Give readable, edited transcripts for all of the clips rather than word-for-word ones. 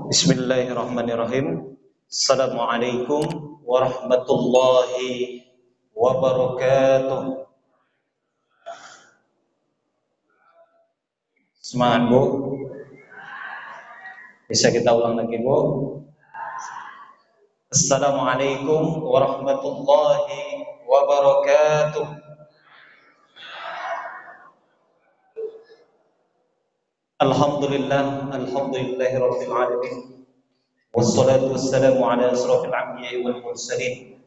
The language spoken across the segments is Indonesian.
Bismillahirrahmanirrahim. Assalamualaikum warahmatullahi wabarakatuh. Semangat Bu. Bisa kita ulang lagi Bu. Assalamualaikum warahmatullahi wabarakatuh. Alhamdulillahirabbil alamin. Wassalatu wassalamu ala asrofil anbiya'i wal mursalin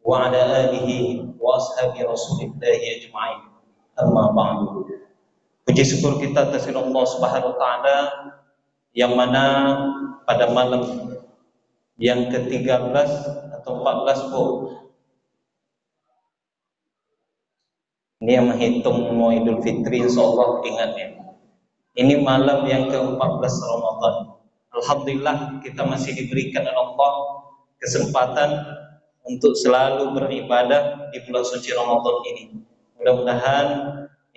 wa ala alihi wa ashabi rasulillahi ajma'in. Amma ba'du. Puji syukur kita atas Allah Subhanahu wa taala yang mana pada malam yang ke-13 atau 14 Bu. Ini yang menghitung mau Idul Fitri insyaallah ingat ya. Ini malam yang ke-14 Ramadan. Alhamdulillah kita masih diberikan oleh Allah kesempatan untuk selalu beribadah di bulan suci Ramadan ini. Mudah-mudahan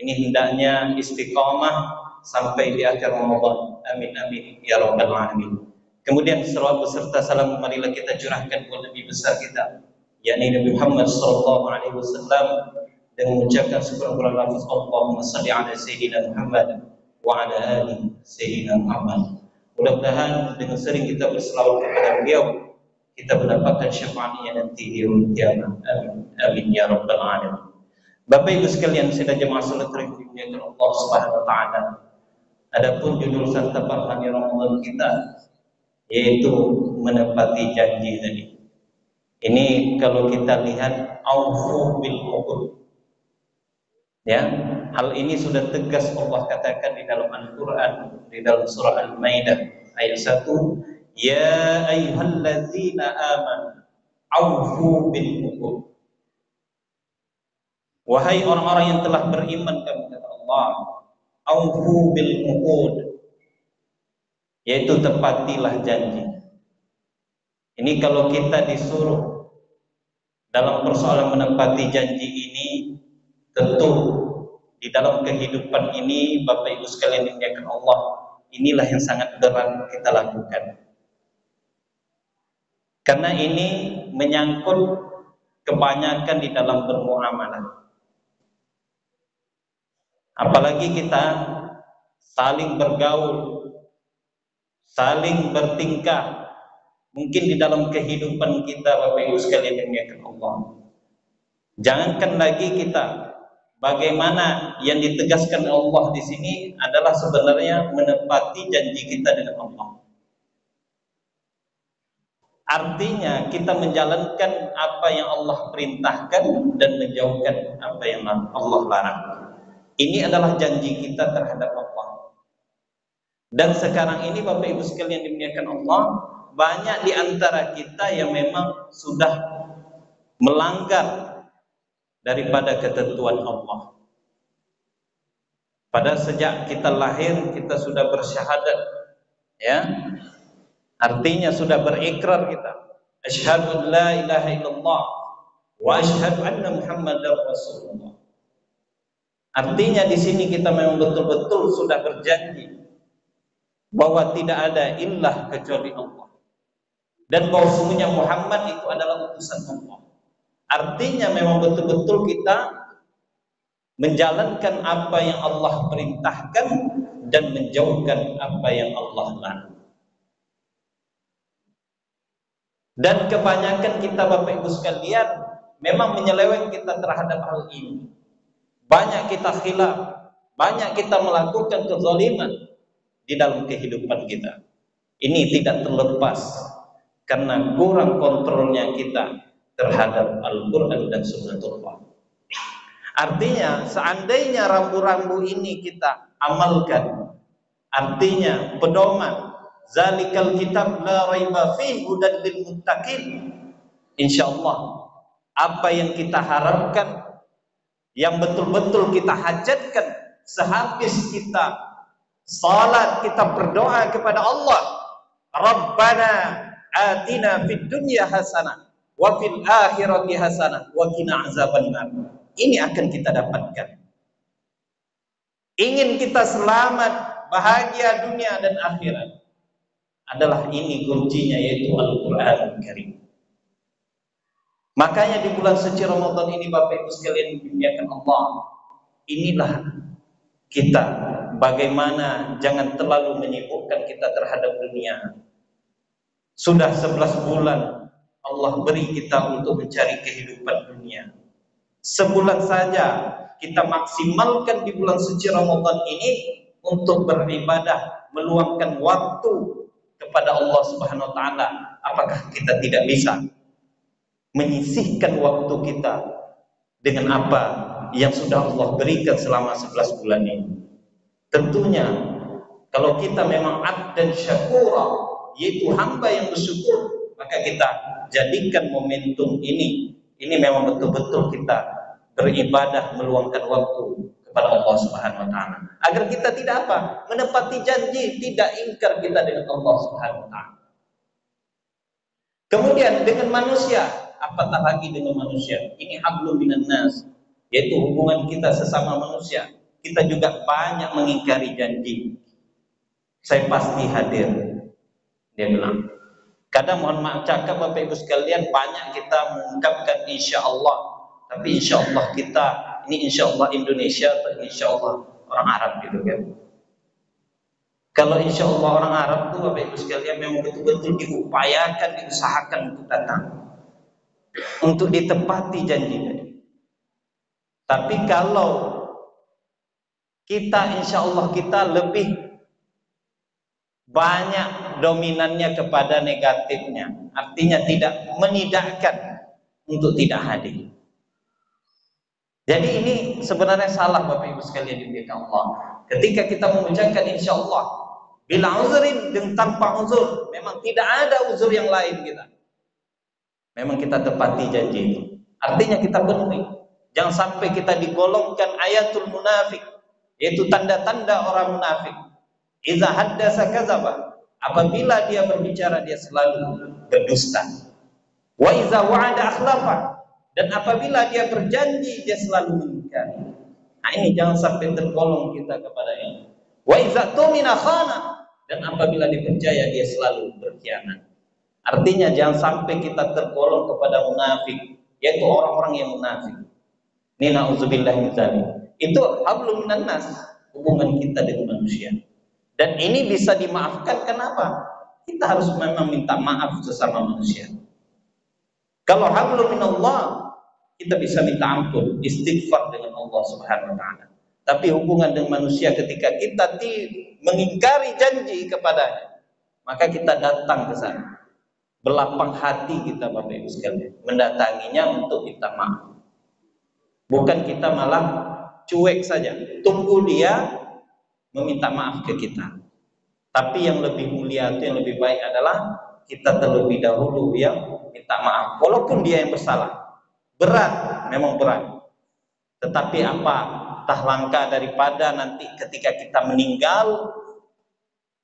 ini hendaknya istiqamah sampai di akhir Ramadan. Amin amin ya rabbal alamin. Kemudian salawat beserta salam marilah kita curahkan buat Nabi besar kita, yakni Nabi Muhammad sallallahu alaihi wasallam, dengan mengucapkan sekurang-kurangnya lafaz Allahumma shalli ala sayyidina Muhammad wa ala ali sayyidina Muhammad. Mudah-mudahan dengan sering kita berselawat kepada beliau, kita mendapatkan syafaatnya nanti di yaumul qiyamah. Amin. Amin ya rabbal alamin. Bapak Ibu sekalian, sidang jemaah salat tarawih dimuliakan Allah Subhanahu wa taala. Adapun judul santapan hari Ramadan kita yaitu menepati janji tadi. Ini kalau kita lihat aufu bil uqud. Ya, hal ini sudah tegas Allah katakan di dalam Al-Qur'an, di dalam surah Al-Maidah ayat 1, ya ayyuhalladzina amanu aufu bil uqud. Wahai orang-orang yang telah beriman, kata Allah, aufu bil uqud, yaitu tepatilah janji. Ini kalau kita disuruh dalam persoalan menepati janji ini, tentu di dalam kehidupan ini Bapak Ibu sekalian dimuliakan Allah, inilah yang sangat berat kita lakukan. Karena ini menyangkut kebanyakan di dalam bermuamalah. Apalagi kita saling bergaul, saling bertingkah, mungkin di dalam kehidupan kita Bapak Ibu sekalian dimuliakan Allah. Jangankan lagi kita, bagaimana yang ditegaskan Allah di sini adalah sebenarnya menepati janji kita dengan Allah. Artinya kita menjalankan apa yang Allah perintahkan dan menjauhkan apa yang Allah larang. Ini adalah janji kita terhadap Allah. Dan sekarang ini Bapak Ibu sekalian dimuliakan Allah, banyak di antara kita yang memang sudah melanggar daripada ketentuan Allah. Pada sejak kita lahir kita sudah bersyahadat, ya, artinya sudah berikrar kita, asyhadu an la ilaha illallah wa asyhadu anna muhammadar rasulullah. Artinya di sini kita memang betul-betul sudah berjanji bahwa tidak ada ilah kecuali Allah, dan bahwa sesungguhnya Muhammad itu adalah utusan Allah. Artinya memang betul-betul kita menjalankan apa yang Allah perintahkan dan menjauhkan apa yang Allah larang. Dan kebanyakan kita Bapak Ibu sekalian memang menyeleweng kita terhadap hal ini. Banyak kita khilaf, banyak kita melakukan kezaliman di dalam kehidupan kita. Ini tidak terlepas karena kurang kontrolnya kita terhadap Al-Quran dan Sunnatullah. Artinya seandainya rambu-rambu ini kita amalkan, artinya pedoman zalikal kitab la raiba fihi hudan lil muttaqin, insyaallah apa yang kita harapkan, yang betul-betul kita hajatkan sehabis kita salat, kita berdoa kepada Allah, Rabbana atina fid dunya hasanah wa fil akhirati hasanah wa qina azabannar. Ini akan kita dapatkan. Ingin kita selamat, bahagia dunia dan akhirat. adalah ini kuncinya, yaitu Al-Qur'an Karim. Makanya di bulan suci Ramadan ini Bapak Ibu sekalian dimuliakan Allah, inilah kita bagaimana jangan terlalu menyibukkan kita terhadap dunia. Sudah 11 bulan Allah beri kita untuk mencari kehidupan dunia. Sebulan saja kita maksimalkan di bulan suci Ramadan ini untuk beribadah, meluangkan waktu kepada Allah Subhanahu wa taala. Apakah kita tidak bisa menyisihkan waktu kita dengan apa yang sudah Allah berikan selama 11 bulan ini? Tentunya kalau kita memang abdan syakura, yaitu hamba yang bersyukur, maka kita jadikan momentum ini memang betul-betul kita beribadah, meluangkan waktu kepada Allah Subhanahu wa taala. Agar kita tidak apa? Menepati janji, tidak ingkar kita dengan Allah Subhanahu wa taala. Kemudian dengan manusia, apatah lagi dengan manusia? Ini hablum minan nas, yaitu hubungan kita sesama manusia. Kita juga banyak mengingkari janji. Saya pasti hadir, dia bilang. Kadang mohon maaf cakap Bapak Ibu sekalian, banyak kita mengungkapkan insya Allah, tapi insya Allah kita ini insya Allah Indonesia atau insya Allah orang Arab gitu kan. Kalau insya Allah orang Arab tuh Bapak Ibu sekalian memang betul-betul diupayakan, diusahakan untuk datang, untuk ditepati janji tadi. Tapi kalau kita insya Allah kita lebih banyak dominannya kepada negatifnya, artinya tidak menidakkan untuk tidak hadir. Jadi ini sebenarnya salah Bapak Ibu sekalian dimuliakan Allah. Ketika kita mengucapkan insya Allah bila uzrin dan tanpa uzur, memang tidak ada uzur yang lain kita. Memang kita tepati janji itu. Artinya kita penuhi. Jangan sampai kita digolongkan ayatul munafik, yaitu tanda-tanda orang munafik. Iza haddasa kadzaba, apabila dia berbicara dia selalu berdusta. Wa iza wa'ada akhlafa, dan apabila dia berjanji dia selalu mengingkari. Nah ini jangan sampai tergolong kita kepada ini. Wa iza tumina khana, dan apabila dipercaya dia selalu berkhianat. Artinya jangan sampai kita tergolong kepada munafik, yaitu orang-orang yang munafik. Ini na'udzubillah min dzalik. Itu hablum minan nas, hubungan kita dengan manusia. Dan ini bisa dimaafkan, kenapa? Kita harus memang minta maaf sesama manusia. Kalau hablum minallah, kita bisa minta ampun, istighfar dengan Allah Subhanahu wa taala. Tapi hubungan dengan manusia ketika kita mengingkari janji kepadanya, maka kita datang ke sana. Berlapang hati kita Bapak Ibu sekalian, mendatanginya untuk minta maaf. Bukan kita malah cuek saja, tunggu dia meminta maaf ke kita. Tapi yang lebih mulia itu, yang lebih baik adalah kita terlebih dahulu yang minta maaf, walaupun dia yang bersalah. Berat, memang berat. Tetapi apa tah langkah daripada nanti ketika kita meninggal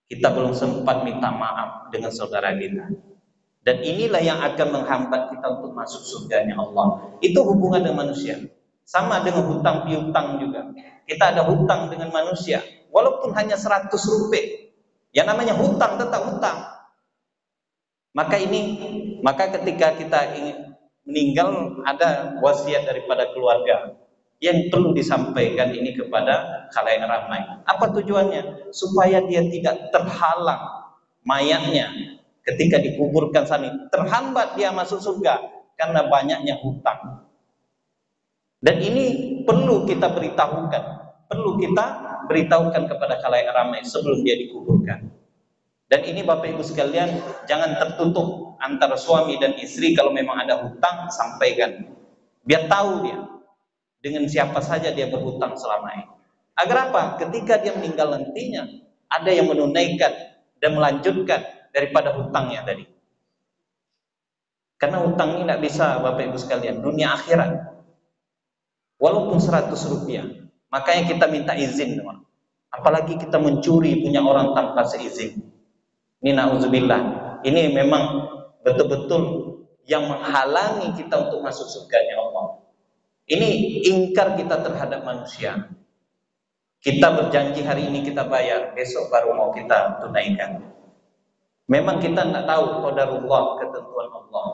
kita belum sempat minta maaf dengan saudara kita. Dan inilah yang akan menghambat kita untuk masuk surganya Allah. Itu hubungan dengan manusia. Sama dengan hutang piutang juga. Kita ada hutang dengan manusia, walaupun hanya 100 rupiah. Yang namanya hutang tetap hutang. Maka ketika kita ingin meninggal, ada wasiat daripada keluarga yang perlu disampaikan ini kepada khalayak ramai. Apa tujuannya? Supaya dia tidak terhalang mayatnya ketika dikuburkan sana, terhambat dia masuk surga karena banyaknya hutang. Dan ini perlu kita beritahukan kepada khalayak ramai sebelum dia dikuburkan. Dan ini Bapak Ibu sekalian, jangan tertutup antara suami dan istri. Kalau memang ada hutang, sampaikan, biar tahu dia dengan siapa saja dia berhutang selama ini. Agar apa? Ketika dia meninggal nantinya, ada yang menunaikan dan melanjutkan daripada hutangnya tadi. Karena hutang ini tidak bisa Bapak Ibu sekalian, dunia akhirat. Walaupun 100 rupiah, makanya kita minta izin, teman. Apalagi kita mencuri punya orang tanpa seizin. Ini na'udzubillah. Ini memang betul-betul yang menghalangi kita untuk masuk surganya Allah. Ini ingkar kita terhadap manusia. Kita berjanji hari ini kita bayar, besok baru mau kita tunaikan. Memang kita tidak tahu qadarullah, ketentuan Allah.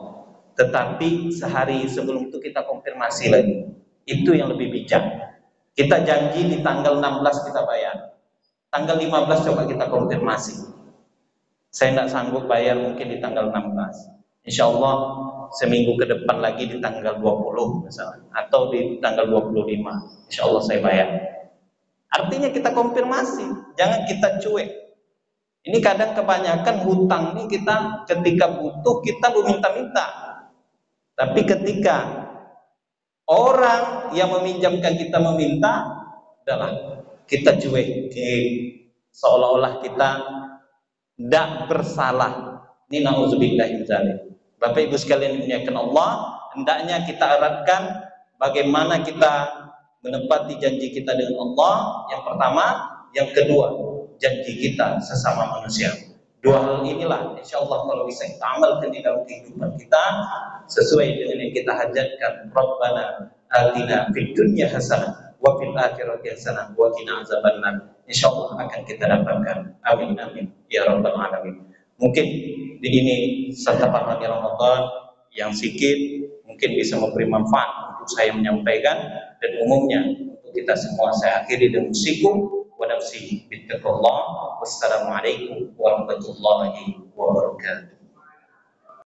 Tetapi sehari sebelum itu kita konfirmasi lagi. Itu yang lebih bijak. Kita janji di tanggal 16 kita bayar. Tanggal 15 coba kita konfirmasi. Saya tidak sanggup bayar mungkin di tanggal 16. Insya Allah seminggu ke depan lagi di tanggal 20 misalnya. Atau di tanggal 25. Insya Allah saya bayar. Artinya kita konfirmasi. Jangan kita cuek. Ini kadang kebanyakan hutang ini kita ketika butuh kita meminta-minta. Tapi ketika orang yang meminjamkan kita meminta, adalah kita cuek, seolah-olah kita tidak bersalah. Ini na'udzubillah min dzalik. Bapak Ibu sekalian dimuliakan Allah, hendaknya kita eratkan bagaimana kita menepati janji kita dengan Allah. Yang pertama, yang kedua, janji kita sesama manusia. Dua hal inilah insya Allah kalau bisa kita amalkan di dalam kehidupan kita sesuai dengan yang kita hajatkan. Rabbana atina fid dunya hasanah wa fil akhirati hasanah wa qina azabannar. Insya Allah akan kita dapatkan. Amin amin ya rabbal alamin. Mungkin di ini serta parmani Ramadan yang sedikit mungkin bisa memberi manfaat untuk saya menyampaikan, dan umumnya untuk kita semua saya akhiri dengan usikum wa nafsi bittaqullah. Wassalamualaikum warahmatullahi wabarakatuh.